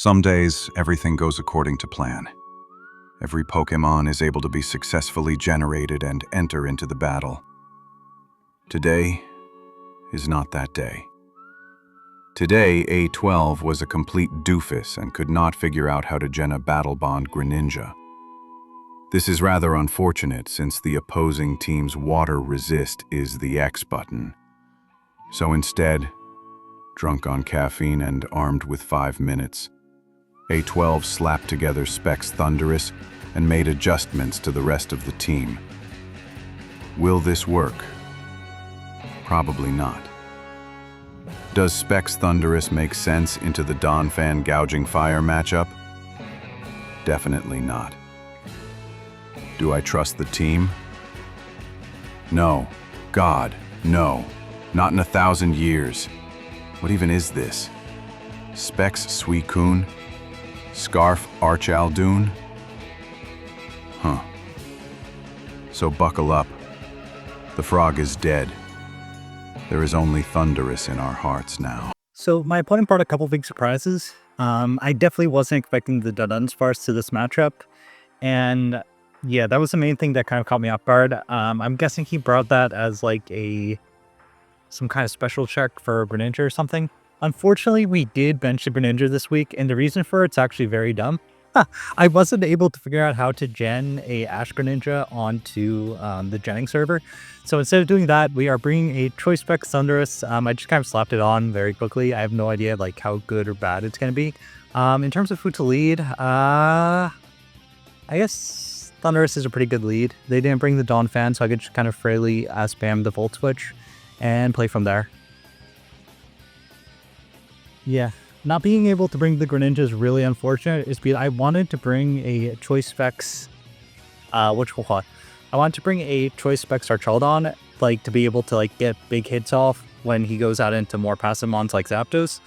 Some days, everything goes according to plan. Every Pokemon is able to be successfully generated and enter into the battle. Today is not that day. Today, A12 was a complete doofus and could not figure out how to gen a Battle Bond Greninja. This is rather unfortunate since the opposing team's water resist is the X button. So instead, drunk on caffeine and armed with 5 minutes, A12 slapped together Specs Thundurus and made adjustments to the rest of the team. Will this work? Probably not. Does Specs Thundurus make sense into the Donphan Gouging Fire matchup? Definitely not. Do I trust the team? No. God, no. Not in 1,000 years. What even is this? Specs Suicune? Scarf Archaludon? Huh. So buckle up. The frog is dead. There is only Thundurus in our hearts now. So my opponent brought a couple big surprises. I definitely wasn't expecting the Dunsparce to this matchup. And yeah, that was the main thing that kind of caught me off guard. I'm guessing he brought that as like some kind of special check for Greninja or something. Unfortunately, we did bench the Greninja this week, and the reason for it's actually very dumb. I wasn't able to figure out how to gen a Ash Greninja onto the genning server. So instead of doing that, we are bringing a Choice Specs Thundurus. I just kind of slapped it on very quickly. I have no idea like how good or bad it's going to be. In terms of who to lead, I guess Thundurus is a pretty good lead. They didn't bring the Donphan, so I could just kind of freely spam the Volt Switch and play from there. Yeah, not being able to bring the Greninja is really unfortunate. It's because I wanted to bring a Choice Specs, I wanted to bring a Choice Specs Archaludon, like to be able to like get big hits off when he goes out into more passive mons like Zapdos.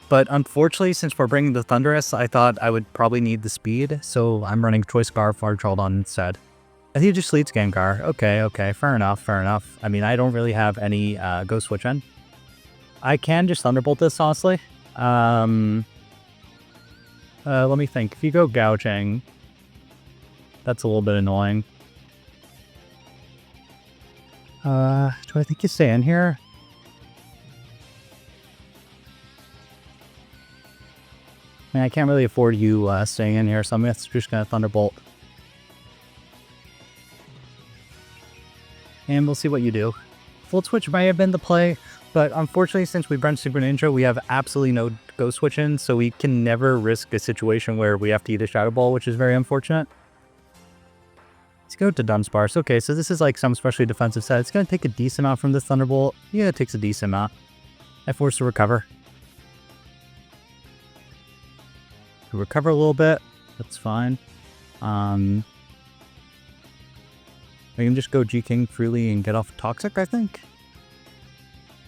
But unfortunately, since we're bringing the Thundurus, I thought I would probably need the speed, so I'm running Choice Scarf Archaludon instead. I think it just leads Gengar. Okay, fair enough. I mean, I don't really have any Ghost Switch in. I can just Thunderbolt this, honestly. Let me think. If you go Gouging, that's a little bit annoying. Do I think you stay in here? I mean, I can't really afford you staying in here, so I'm just gonna Thunderbolt. And we'll see what you do. Volt Switch may have been the play, but unfortunately, since we benched the Greninja, we have absolutely no Ghost Switch in, so we can never risk a situation where we have to eat a Shadow Ball, which is very unfortunate. Let's go to Dunsparce. Okay, so this is like some especially defensive set. It's going to take a decent amount from this Thunderbolt. Yeah, it takes a decent amount. I force to recover. Recover a little bit. That's fine. I can just go G-King freely and get off Toxic, I think.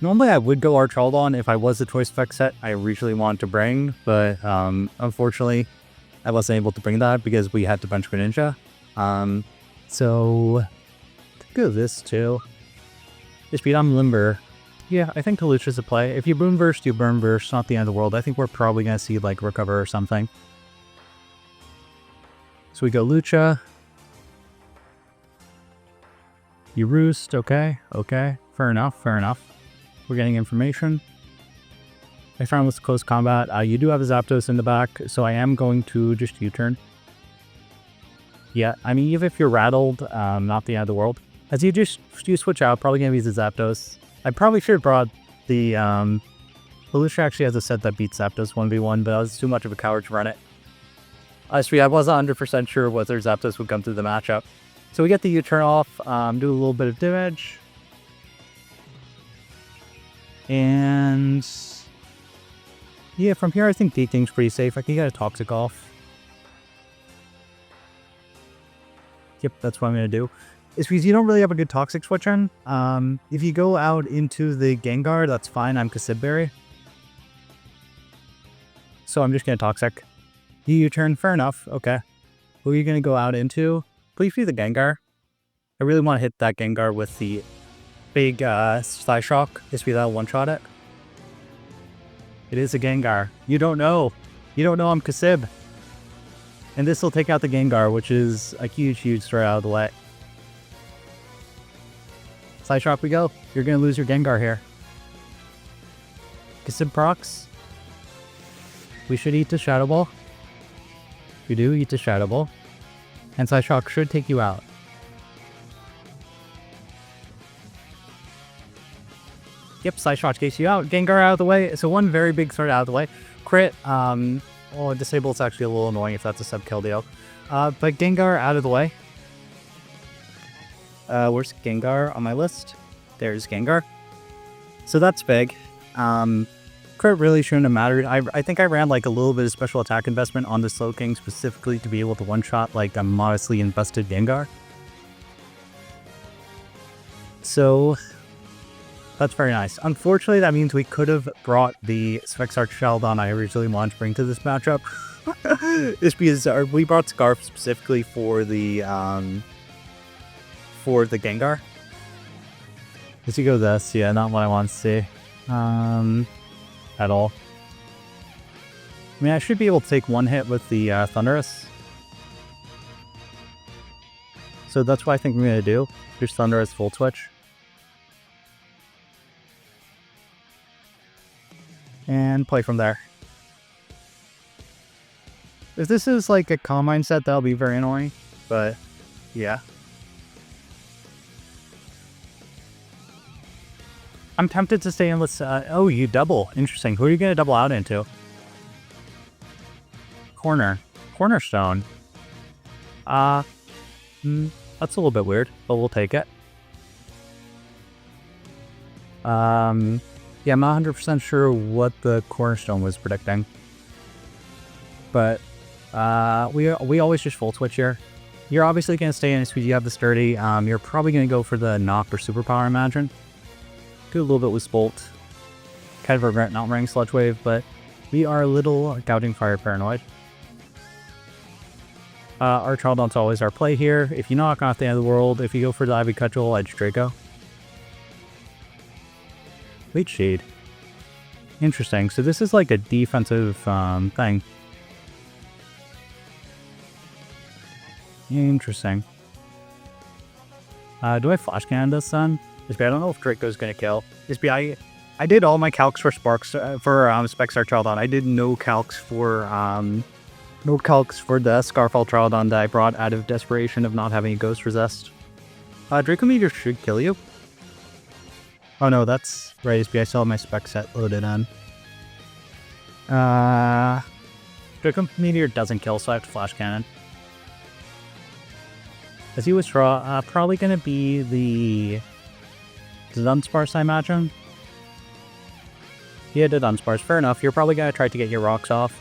Normally I would go Archaludon if I was the Choice Specs set I originally wanted to bring, but unfortunately I wasn't able to bring that because we had to bench Greninja. So let's go this too. Just beat on Limber. Yeah, I think Lucha's a play. If you Boom Burst, you Burn Burst, not the end of the world. I think we're probably going to see like Recover or something. So we go Lucha. You Roost, okay, fair enough. We're getting information. I found with close combat, you do have a Zapdos in the back, so I am going to just U-turn. Yeah, I mean, even if you're rattled, not the end of the world. As you switch out, probably going to use the Zapdos. I probably should have brought the, Lucha actually has a set that beats Zapdos 1v1, but I was too much of a coward to run it. Honestly, I wasn't 100% sure whether Zapdos would come through the matchup. So we get the U-turn off, do a little bit of damage. And yeah, from here I think D-King's pretty safe. I can get a Toxic off. Yep, that's what I'm going to do. It's because you don't really have a good Toxic switch in. If you go out into the Gengar, that's fine. I'm Cassibberry. So I'm just going to Toxic. You U-turn, fair enough. Okay. Who are you going to go out into? Please be the Gengar. I really want to hit that Gengar with the big Thigh Shock. Just be that one-shot it. It is a Gengar. You don't know. You don't know I'm Kasib. And this will take out the Gengar, which is a huge, huge threat out of the way. Side Shock we go. You're going to lose your Gengar here. Kasib procs. We should eat the Shadow Ball. We do eat the Shadow Ball. And Side Shock should take you out. Yep, Side Shock takes you out. Gengar out of the way. So one very big threat out of the way. Crit. Well, Disable's actually a little annoying if that's a sub-kill deal. But Gengar out of the way. Where's Gengar on my list? There's Gengar. So that's big. Crit really shouldn't have mattered. I think I ran like a little bit of special attack investment on the Slowking specifically to be able to one-shot like a modestly invested Gengar. So that's very nice. Unfortunately, that means we could have brought the SixftHax Archaludon I originally wanted to bring to this matchup. It's because we brought Scarf specifically for the Gengar. Let's go this. Yeah, not what I want to see. At all. I mean, I should be able to take one hit with the Thundurus. So that's what I think I'm going to do. Just Thundurus full switch. And play from there. If this is like a Calm Mind set, that'll be very annoying. But, yeah. I'm tempted to stay in with... oh, you double. Interesting. Who are you going to double out into? Cornerstone. That's a little bit weird, but we'll take it. Yeah, I'm not 100% sure what the Cornerstone was predicting. But we always just full switch here. You're obviously going to stay in it because you have the Sturdy. You're probably going to go for the Knock or Superpower, I imagine. Do a little bit with Spolt. Kind of regret not running Sludge Wave, but we are a little Gouging Fire paranoid. Archaludon's always our play here. If you knock off the end of the world, if you go for the Ivy Cudgel, Edge Draco. Leech Shade. Interesting. So this is like a defensive thing. Interesting. Do I Flash Cannon this then? I don't know if Draco's going to kill. I did all my calcs for Specs Archaludon. I did no calcs for the Scarf Archaludon that I brought out of desperation of not having a Ghost Resist. Draco Meteor should kill you. Oh no, that's right. I still have my spec set loaded on. Draco Meteor doesn't kill, so I have to Flash Cannon. As you withdraw, probably going to be the Dunsparce, I imagine. Yeah, the Dunsparce. Fair enough. You're probably going to try to get your rocks off.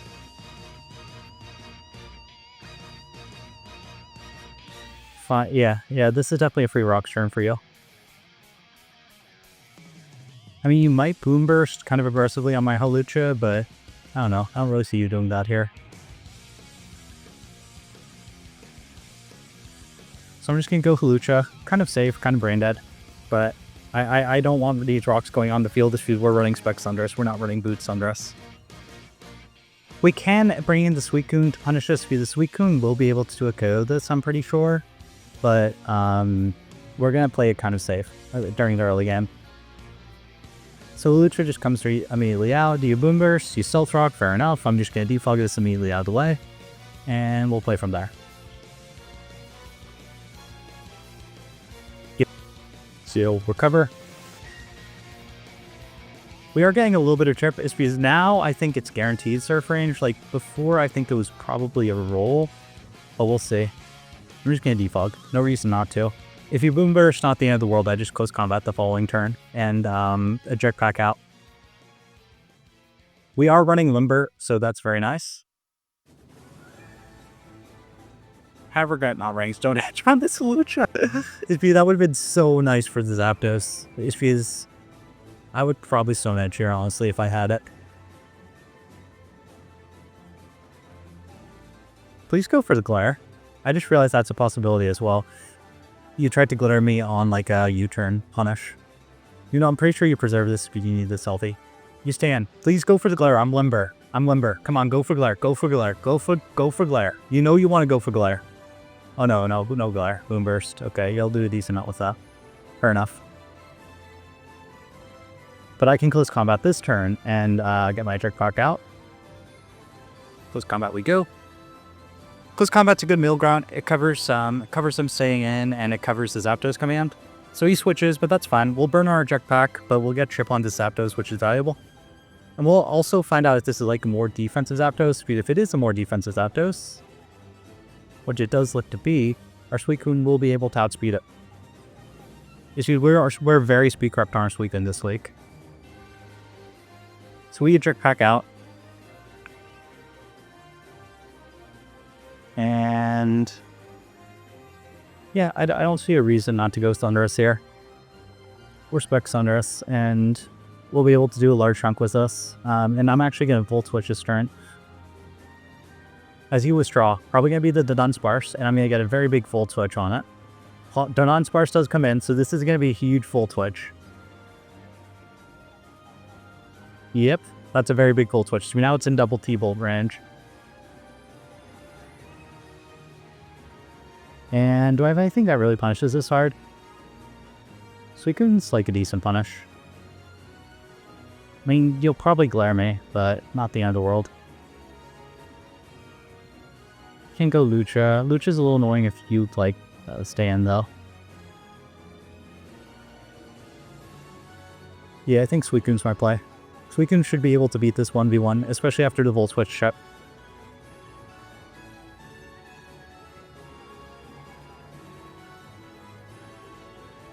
Fine. Yeah, this is definitely a free rocks turn for you. I mean, you might Boom Burst kind of aggressively on my Hawlucha, but I don't know. I don't really see you doing that here. So I'm just going to go Hawlucha. Kind of safe, kind of brain dead. But I don't want these rocks going on the field if we're running Spec Thundurus. We're not running Boots Thundurus. We can bring in the Suicune to punish us because the Suicune will be able to do a KO this, I'm pretty sure. But we're going to play it kind of safe during the early game. So Hawlucha just comes immediately out. Do you Boom Burst? You Stealth Rock? Fair enough. I'm just going to defog this immediately out of the way. And we'll play from there. So recover. We are getting a little bit of chip. It's because now I think it's guaranteed surf range. Like before, I think it was probably a roll, but we'll see. I'm just gonna defog. No reason not to. If you Boom Burst, not the end of the world. I just close combat the following turn and eject back out. We are running Limber, so that's very nice. Have regret not ranks. Don't edge on this Hawlucha. That would have been so nice for the Zapdos. It's because I would probably Stone Edge here, honestly, if I had it. Please go for the Glare. I just realized that's a possibility as well. You tried to glitter me on like a U-turn punish. You know, I'm pretty sure you preserve this because you need this healthy. You stand. Please go for the Glare. I'm Limber. I'm limber. Come on, go for glare. Go for glare. Go for glare. You know you want to go for glare. Oh no, no glare. Boom burst. Okay, you'll do a decent amount with that. Fair enough. But I can close combat this turn and get my Jetpack out. Close combat we go. Close combat's a good middle ground. It covers them staying in, and it covers the Zapdos command. So he switches, but that's fine. We'll burn our Jetpack, but we'll get Chip on the Zapdos, which is valuable. And we'll also find out if this is like a more defensive Zapdos. If it is a more defensive Zapdos, which it does look to be, our Suicune will be able to outspeed it. You see, we're very speed corrupt on our Suicune this week. So we get Jetpack out. And yeah, I don't see a reason not to go Thundurus here. We're Spec Thundurus, and we'll be able to do a large chunk with us. And I'm actually going to Volt Switch this turn. As you withdraw, probably going to be the Dunsparce, and I'm going to get a very big Volt Switch on it. Dunsparce does come in, so this is going to be a huge Volt Switch. Yep, that's a very big Volt Switch. So now it's in double T-Bolt range. And do I have anything that really punishes this hard? Suicune's like a decent punish. I mean, you'll probably glare me, but not the end of the world. Can't go Lucha. Lucha's a little annoying if you, like, stay in, though. Yeah, I think Suicune's my play. Suicune should be able to beat this 1v1, especially after the Volt Switch chip.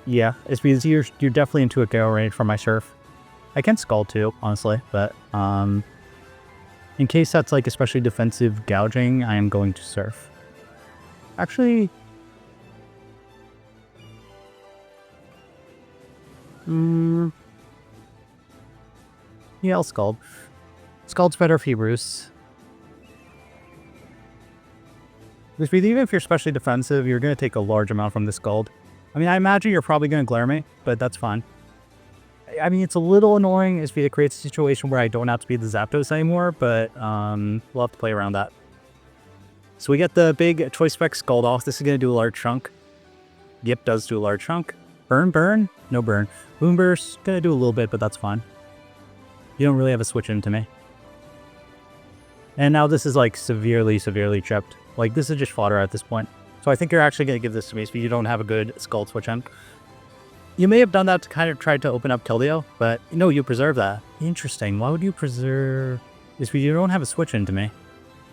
Yeah, it's because you're definitely into a KO range for my Surf. I can Scald too, honestly, but in case that's like especially defensive gouging, I am going to Surf. Actually, yeah, I'll Scald. Scald's better if he roosts. Because even if you're especially defensive, you're going to take a large amount from the Scald. I mean, I imagine you're probably going to glare me, but that's fine. I mean, it's a little annoying if it creates a situation where I don't have to be the Zapdos anymore, but we'll have to play around that. So we get the big Choice Spec Scald off. This is going to do a large chunk. Yep, does do a large chunk. Burn? No burn. Boomburst, going to do a little bit, but that's fine. You don't really have a switch into me. And now this is like severely chipped. Like, this is just fodder at this point. So I think you're actually going to give this to me, so you don't have a good Scald switch in. You may have done that to kind of try to open up Keldeo, but no, you preserve that. Interesting. Why would you preserve... Is you don't have a switch into me.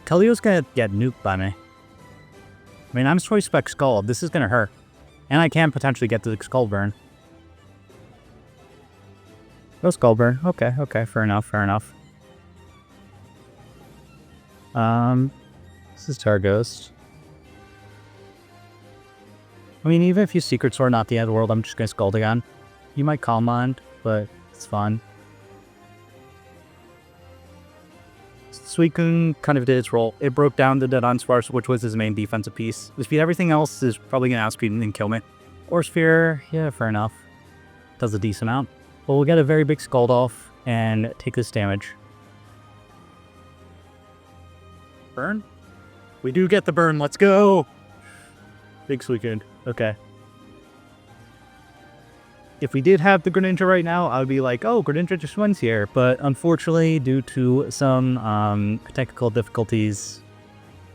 Keldeo's going to get nuked by me. I mean, I'm Choice Spec Scald. This is going to hurt. And I can potentially get to the Scald Burn. No Scald Burn. Okay, fair enough. This is Targhost. I mean, even if you Secret Sword, not the end of the world, I'm just going to Scald again. You might Calm Mind, but it's fun. Suicune kind of did its role. It broke down the Dunsparce, which was his main defensive piece. Everything else is probably going to outspeed and kill me. Or Sphere, yeah, fair enough. Does a decent amount. But we'll get a very big Scald off and take this damage. Burn? We do get the burn, let's go! Big Suicune. Okay. If we did have the Greninja right now, I would be like, oh, Greninja just wins here. But unfortunately, due to some technical difficulties,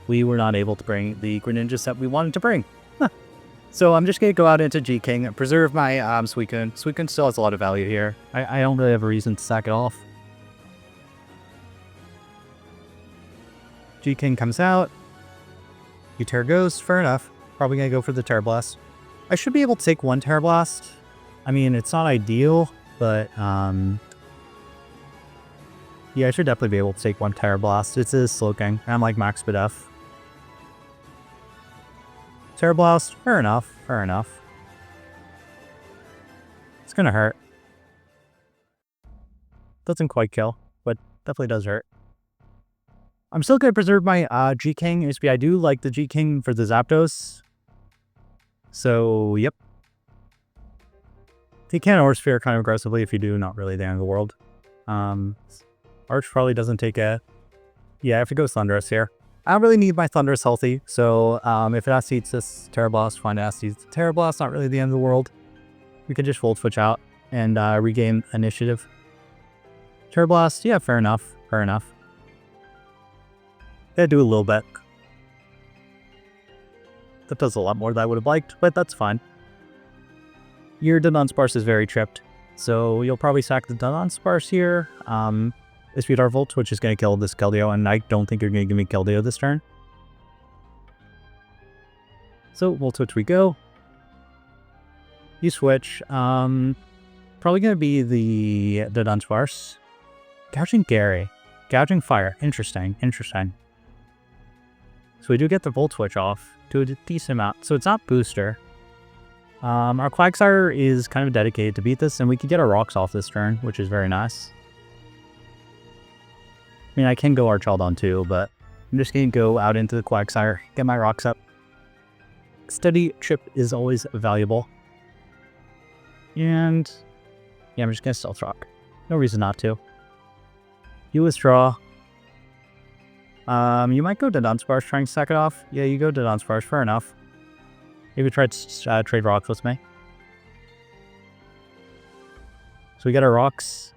we were not able to bring the Greninjas that we wanted to bring. Huh. So I'm just going to go out into G-King, preserve my Suicune. Suicune still has a lot of value here. I don't really have a reason to sack it off. G-King comes out. You Terra Ghost, fair enough. Probably going to go for the Terra Blast. I should be able to take one Terra Blast. I mean, it's not ideal, but yeah, I should definitely be able to take one Terra Blast. It's a Slowking. I'm like max speed F. Terra Blast, fair enough. It's going to hurt. Doesn't quite kill, but definitely does hurt. I'm still going to preserve my G-King. I do like the G-King for the Zapdos. So, yep. You can Aura Sphere kind of aggressively. If you do, not really the end of the world. Arch probably doesn't take a Yeah, if it goes Thundurus here. I don't really need my Thundurus healthy, so if it has to eat this Terrablast, fine, it has to eat the Terrablast, not really the end of the world. We could just Volt Switch out and regain initiative. Terrablast, yeah, fair enough, fair enough. Gotta do a little bit. That does a lot more than I would have liked, but that's fine. Your Dunsparce is very tripped, so you'll probably sack the Dunsparce here. Speed our Volt, which is going to kill this Keldeo, and I don't think you're going to give me Keldeo this turn. So, Volt Switch we go. You switch. Probably going to be the Dunsparce. Gouging Gary. Gouging Fire. Interesting, interesting. So we do get the Volt Switch off to a decent amount. So it's not Booster. Our Quagsire is kind of dedicated to beat this, and we can get our rocks off this turn, which is very nice. I mean, I can go Archaludon too, but I'm just going to go out into the Quagsire, get my rocks up. Steady chip is always valuable. And yeah, I'm just going to Stealth Rock. No reason not to. You withdraw. You might go to Dunsparce, trying to sack it off. Yeah, you go to Dunsparce, fair enough. Maybe try to trade rocks with me. So we got our rocks.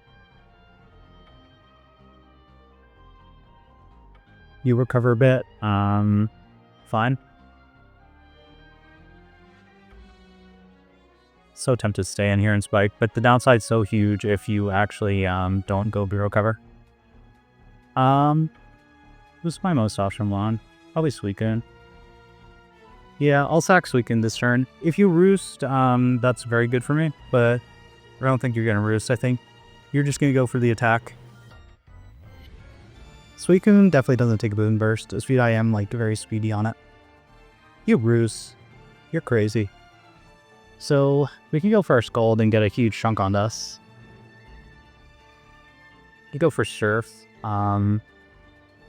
You recover a bit. Fine. So tempted to stay in here and spike, but the downside's so huge if you actually don't go Bureau Cover. Who's my most option one? Probably Suicune. Yeah, I'll sack Suicune this turn. If you Roost, that's very good for me, but I don't think you're going to Roost. I think you're just going to go for the attack. Suicune definitely doesn't take a Boon Burst. Speed I am like very speedy on it. You Roost. You're crazy. So we can go for our Scald and get a huge chunk on us. You go for Surf. I'm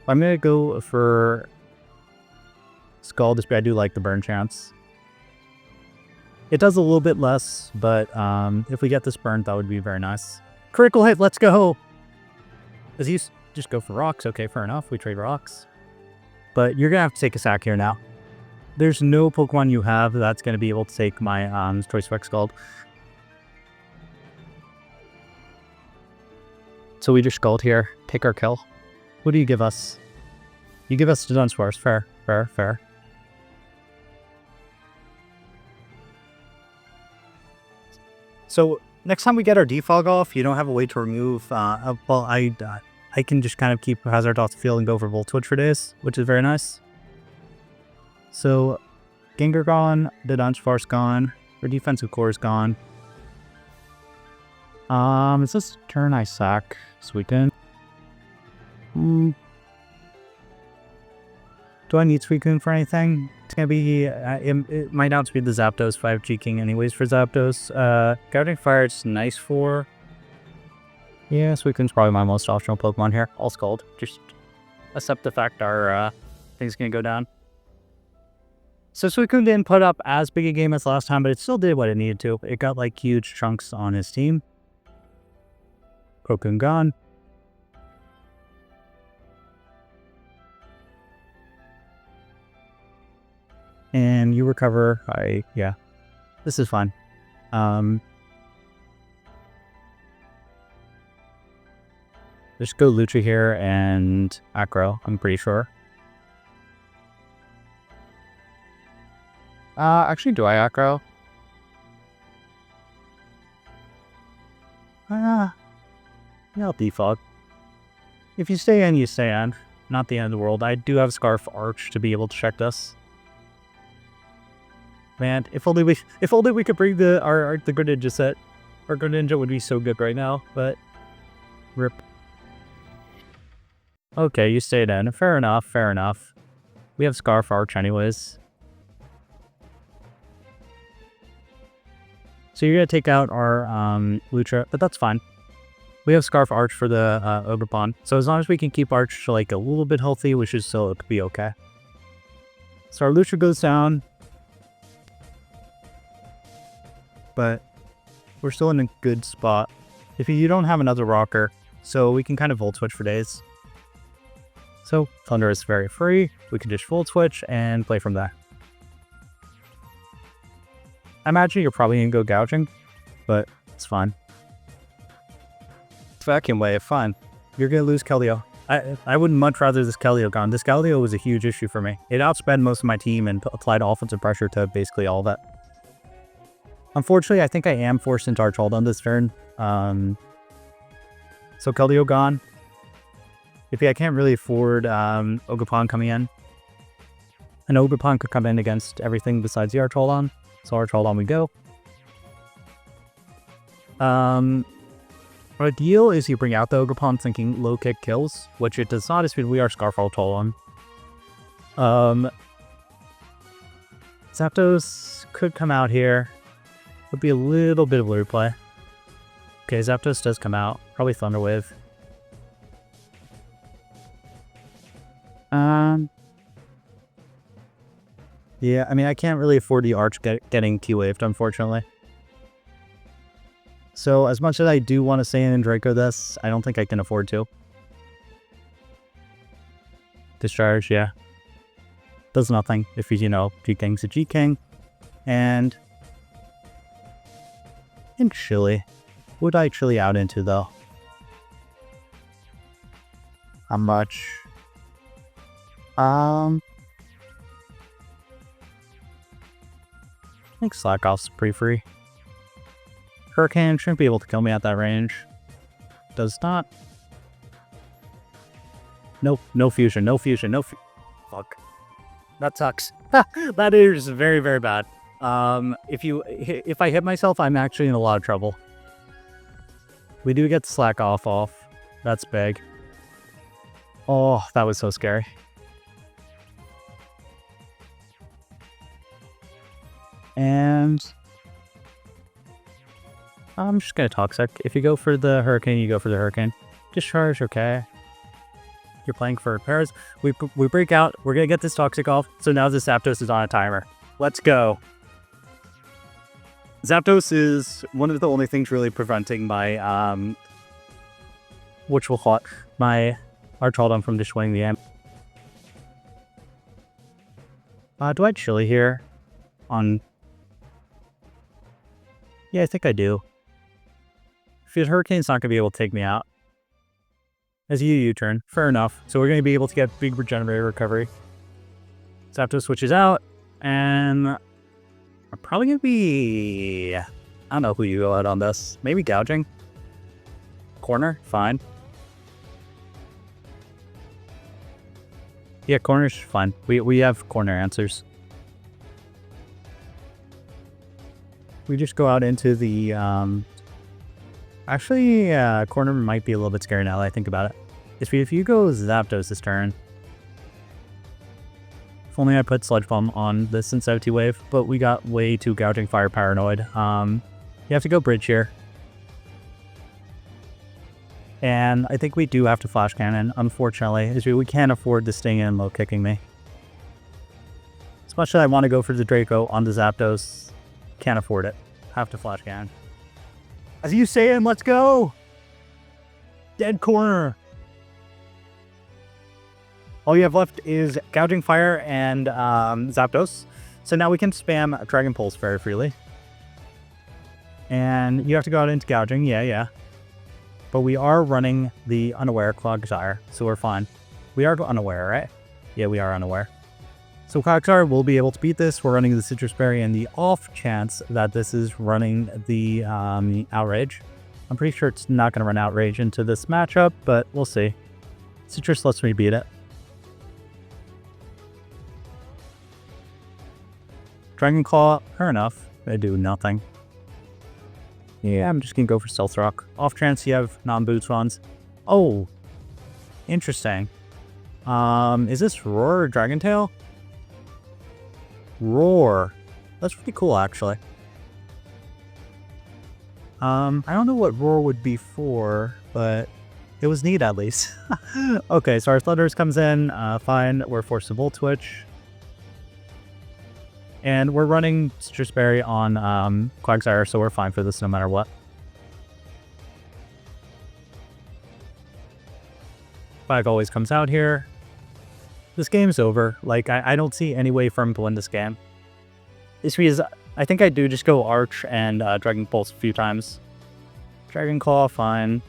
going to go for Scald. I do like the burn chance. It does a little bit less, but if we get this burn, that would be very nice. Critical hit, let's go! Does he just go for rocks? Okay, fair enough. We trade rocks. But you're going to have to take a sack here now. There's no Pokemon you have that's going to be able to take my Choice Specs Scald. So we just Scald here. Take our kill. What do you give us? You give us the Dunsparce. Fair, fair, fair. So next time we get our defog off, you don't have a way to remove. Well, I can just kind of keep Hazard off the field and go for Volt Switch for days, which is very nice. So Gengar gone, the Dunsparce gone, our defensive core is gone. Is this turn I sack Suicune? Do I need Suicune for anything? It's gonna be, it might outspeed the Zapdos 5G King anyways for Zapdos. Guarding Fire, it's nice for. Yeah, Suicune's probably my most optional Pokemon here. I'll Scald. Just accept the fact our thing's gonna go down. So Suicune didn't put up as big a game as last time, but it still did what it needed to. It got like huge chunks on his team. Crocoon gone. And you recover. Yeah, this is fun. Just go Lucha here and Acro, I'm pretty sure. Actually, do I Acro? Yeah, I'll defog. If you stay in, you stay in. Not the end of the world. I do have Scarf Arch to be able to check this. Man, if only we could bring the Greninja set. Our Greninja would be so good right now, but rip. Okay, you stayed in. Fair enough, fair enough. We have Scarf Arch anyways. So you're gonna take out our Lucha, but that's fine. We have Scarf Arch for the Ogerpon. So as long as we can keep Arch like a little bit healthy, which is still, it could be okay. So our Lucha goes down. But we're still in a good spot. If you don't have another rocker, so we can kind of Volt Switch for days. So Thunder is very free. We can just Volt Switch and play from there. I imagine you're probably going to go Gouging, but it's fine. Vacuum Wave, fine. You're going to lose Keldeo. I would much rather this Keldeo gone. This Keldeo was a huge issue for me. It outsped most of my team and applied offensive pressure to basically all of it. Unfortunately, I think I am forced into Archaludon this turn. So Keldeo gone. I can't really afford Ogerpon coming in. And Ogerpon could come in against everything besides the Archaludon. So Archaludon we go. Ideal is you bring out the Ogerpon thinking low kick kills, which it does not as we are Scarf Archaludon. Zapdos could come out here. Would be a little bit of lure play. Okay, Zapdos does come out. Probably Thunder Wave. Yeah, I mean, I can't really afford the Arch getting T-Waved, unfortunately. So, as much as I do want to Saiyan and Draco this, I don't think I can afford to. Discharge, yeah. Does nothing if he's, G-King's a G-King. And Chili. Would I Chili out into, though? How much? I think Slack Off's pretty free. Hurricane shouldn't be able to kill me at that range. Does not. Nope, no fusion, no fusion, no fuck. That sucks. That is very, very bad. If I hit myself, I'm actually in a lot of trouble. We do get Slack off. That's big. Oh, that was so scary. And I'm just gonna Toxic. If you go for the Hurricane, you go for the Hurricane. Discharge, okay. You're playing for repairs. We break out. We're gonna get this Toxic off. So now the Zapdos is on a timer. Let's go. Zapdos is one of the only things really preventing my my Archaludon from destroying the amp. Do I Chili here? Yeah, I think I do. If his Hurricane's not going to be able to take me out. As a U-turn. Fair enough. So we're going to be able to get big Regenerator recovery. Zapdos switches out. And I'm probably going to be... I don't know who you go out on this. Maybe Gouging. Corner? Fine. Yeah, corner's fine. We have corner answers. We just go out into the, actually, corner might be a little bit scary now that I think about it. If you go Zapdos this turn, if only I put Sludge Bomb on this instead of T-Wave, but we got way too Gouging Fire Paranoid. You have to go Bridge here. And I think we do have to Flash Cannon, unfortunately, as we can't afford this Sting and low kicking me. As much as I want to go for the Draco on the Zapdos, can't afford it. Have to Flash Cannon. As you saying, let's go! Dead corner. All you have left is Gouging Fire and Zapdos. So now we can spam Dragon Pulse very freely. And you have to go out into Gouging, yeah. But we are running the Unaware Clogsire, so we're fine. We are Unaware, right? Yeah, we are Unaware. So Clogsire will be able to beat this. We're running the Citrus Berry and the off chance that this is running the Outrage. I'm pretty sure it's not going to run Outrage into this matchup, but we'll see. Citrus lets me beat it. Dragon Claw, fair enough. They do nothing. Yeah, I'm just going to go for Stealth Rock. Off chance you have non-boots ones. Oh, interesting. Is this Roar or Dragon Tail? Roar. That's pretty cool, actually. I don't know what Roar would be for, but it was neat at least. Okay, so our Thunders comes in. Fine, we're forced to Volt Switch. And we're running Citrus Berry on Quagsire, so we're fine for this no matter what. Flag always comes out here. This game's over. Like, I don't see any way for him to win this game. It's because I think I do just go Arch and Dragon Pulse a few times. Dragon Claw, fine.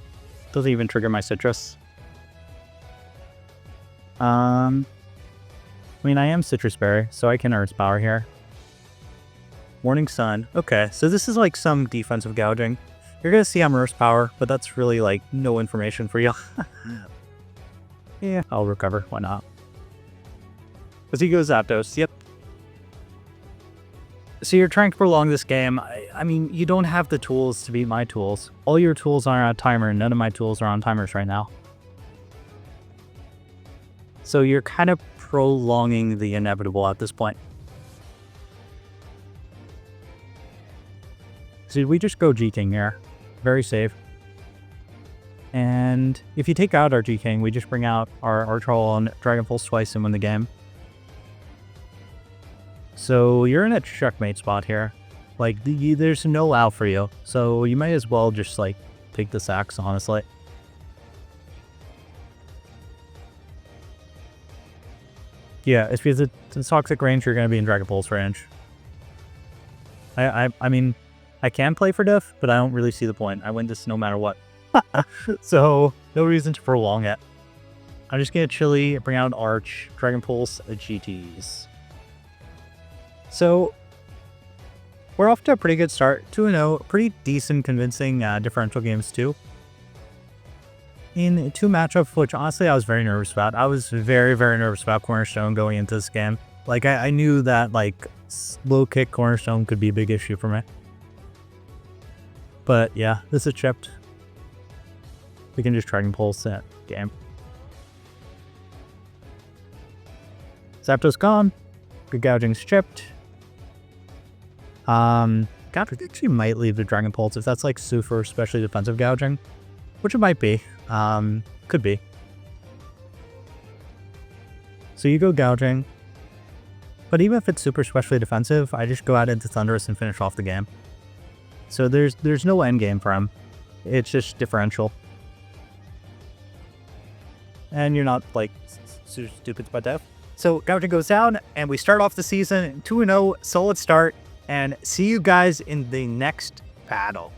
Doesn't even trigger my Citrus. I mean, I am Citrus Berry, so I can Earth Power here. Morning Sun. Okay, so this is like some defensive gouging. You're gonna see I'm Earth Power, but that's really like no information for you. Yeah, I'll recover. Why not? Because he goes Zapdos. Yep. So you're trying to prolong this game. I mean, you don't have the tools to beat my tools. All your tools are on a timer, and none of my tools are on timers right now. So you're kind of prolonging the inevitable at this point. So we just go G-King here. Very safe. And if you take out our G-King, we just bring out our Archaludon Dragon Pulse twice and win the game. So you're in a checkmate spot here. Like, there's no out for you. So you might as well just, like, take the sacks, honestly. Yeah, it's because it's Toxic range, you're going to be in Dragon Pulse range. I mean, I can play for diff, but I don't really see the point. I win this no matter what. So, no reason to prolong it. I'm just going to Chili, bring out Arch, Dragon Pulse, GTs. So, we're off to a pretty good start. 2-0, pretty decent, convincing differential games too. In 2 matchups, which honestly I was very nervous about. I was very, very nervous about Cornerstone going into this game. Like, I knew that, like, low kick Cornerstone could be a big issue for me. But yeah, this is chipped. We can just Dragon Pulse that game. Zapdos gone. Good gouging's chipped. God, we actually might leave the Dragon Pulse if that's like super especially defensive gouging. Which it might be. Could be. So you go gouging. But even if it's super especially defensive, I just go out into Thundurus and finish off the game. So there's no end game for him. It's just differential. And you're not like super stupid by death. So gouging goes down and we start off the season 2-0, solid start, and see you guys in the next battle.